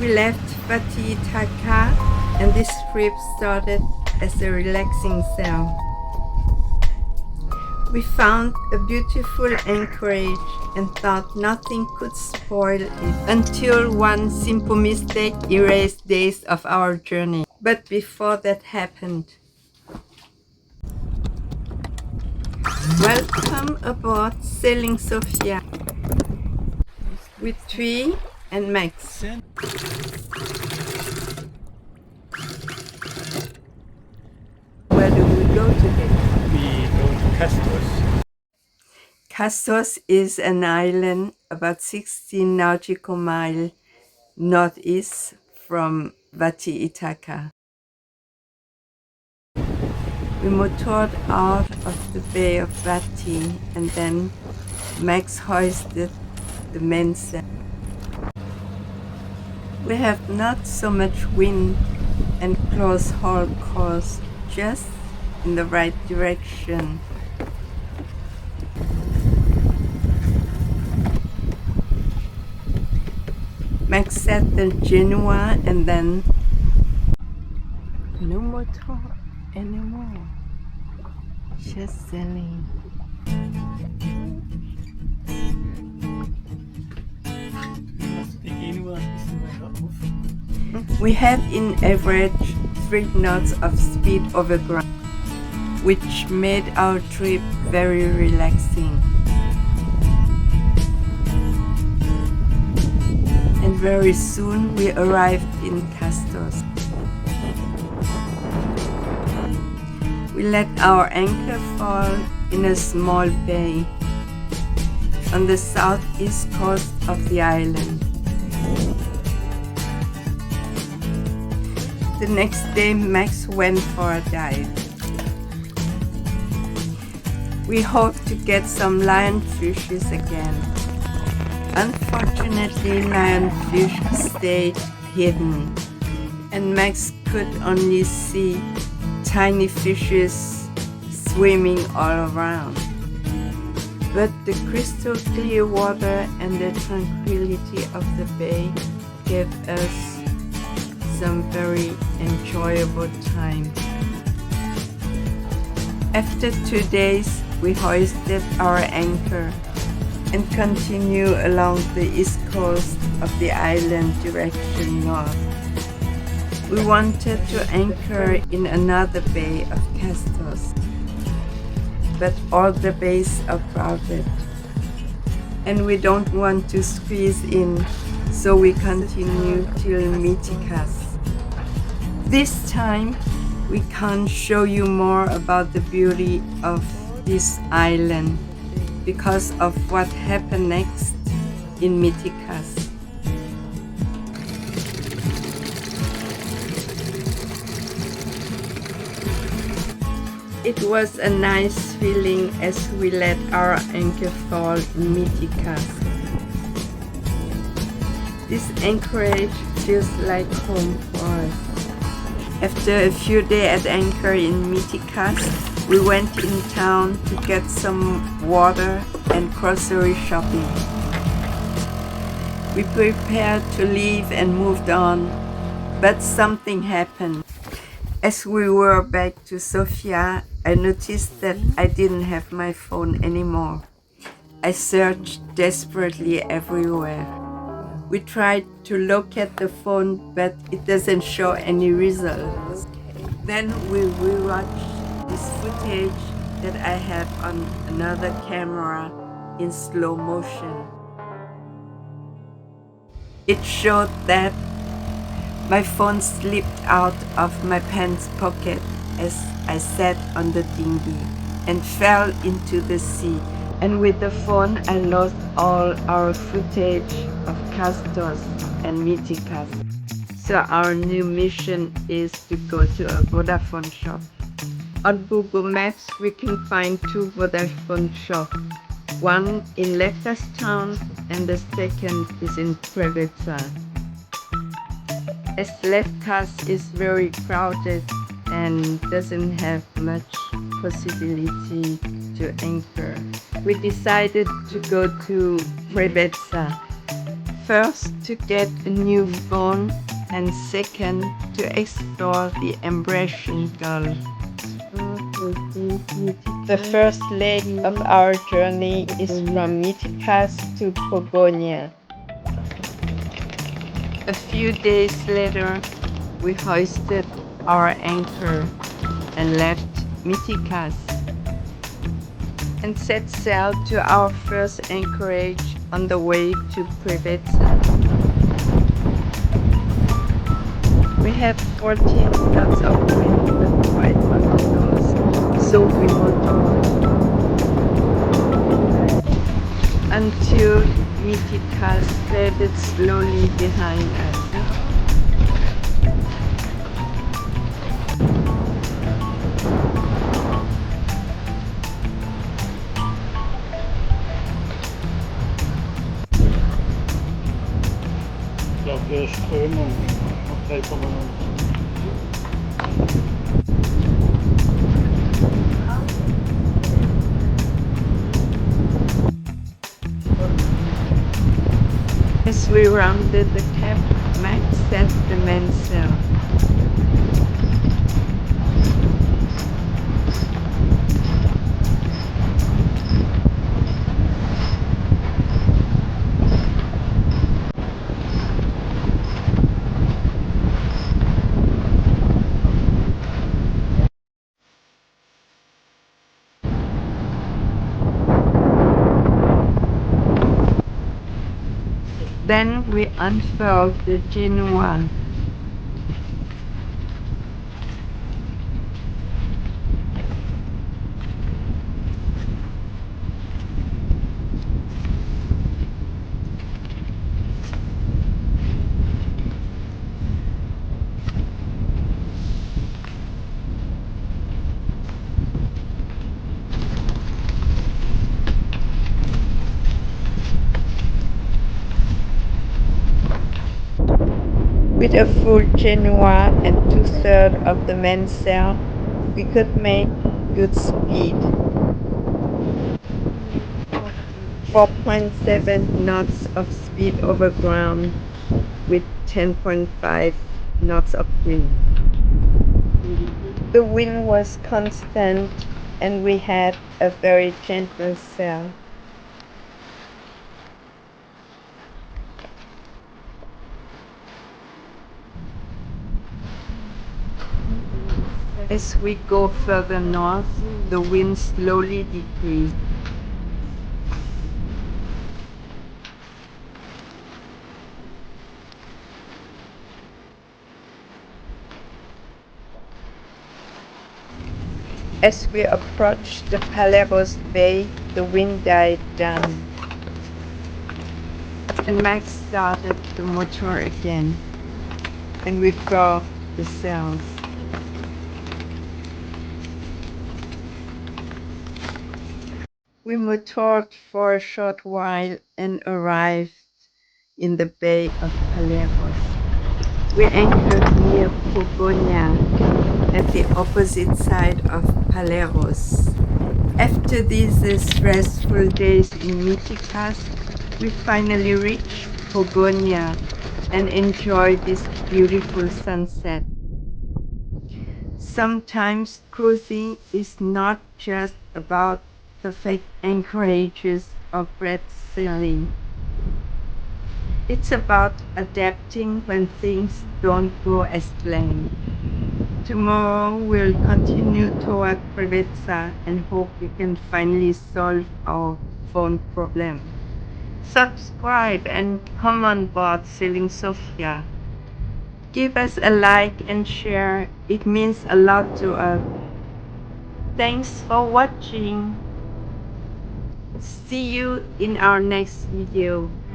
We left Mytikas and this trip started as a relaxing sail. We found a beautiful anchorage and thought nothing could spoil it until one simple mistake erased days of our journey. But before that happened, welcome aboard Sailing SOFIA with Tree and Max. Where do we go today? We go to Kastos. Kastos is an island about 16 nautical miles northeast from Mytikas. We motored out of the Bay of Vati and then Max hoisted the mainsail. We have not so much wind and close haul course, just in the right direction. Max set the Genoa and then no motor anymore, just sailing. We had in average 3 knots of speed over ground, which made our trip very relaxing. And very soon we arrived in Kastos. We let our anchor fall in a small bay on the southeast coast of the island. The next day Max went for a dive. We hope to get some lionfishes again. Unfortunately, lionfish stayed hidden and Max could only see tiny fishes swimming all around. But the crystal clear water and the tranquility of the bay gave us some very enjoyable time. After 2 days, we hoisted our anchor and continue along the east coast of the island direction north. We wanted to anchor in another bay of Kastos, but all the bays are crowded and we don't want to squeeze in, so we continue till Mytikas. This time we can't show you more about the beauty of this island because of what happened next in Mytikas. It was a nice feeling as we let our anchor fall in Mytikas. This anchorage feels like home for us. After a few days at anchor in Mytikas, we went in town to get some water and grocery shopping. We prepared to leave and moved on, but something happened. As we were back to SOFIA, I noticed that I didn't have my phone anymore. I searched desperately everywhere. We tried to locate the phone, but it doesn't show any results. Then we rewatched this footage that I had on another camera in slow motion. It showed that my phone slipped out of my pants pocket as I sat on the dinghy and fell into the sea. And with the phone I lost all our footage of Kastos and Mytikas. So our new mission is to go to a Vodafone shop. On Google Maps we can find 2 Vodafone shops. One in Mytikas town and the second is in Preveza. As Mytikas is very crowded and doesn't have much possibility to anchor, we decided to go to Preveza. First, to get a new phone, and second, to explore the embracing Gulf. The first leg of our journey is from Mytikas to Pogonia. A few days later, we hoisted our anchor and left Mytikas and set sail to our first anchorage on the way to Preveza. We have 14 knots of wind with quite much noise, so we motored until Mytikas faded slowly behind us. Jag strömmar och tejpar med någon. As we rounded the cap, Max set the mainsail. Then we unfurled the Genoa. With a full Genoa and 2/3 of the mainsail, we could make good speed. 4.7 knots of speed over ground with 10.5 knots of wind. The wind was constant and we had a very gentle sail. As we go further north, the wind slowly decreased. As we approached the Paleros Bay, the wind died down. And Max started the motor again, and we furled the sails. We motored for a short while and arrived in the Bay of Paleros. We anchored near Pogonia at the opposite side of Paleros. After these stressful days in Mytikas, we finally reached Pogonia and enjoyed this beautiful sunset. Sometimes cruising is not just about perfect anchorages or great sailing. It's about adapting when things don't go as planned. Tomorrow we'll continue toward Preveza and hope we can finally solve our phone problem. Subscribe and come on board Sailing SOFIA. Give us a like and share. It means a lot to us. Thanks for watching. See you in our next video.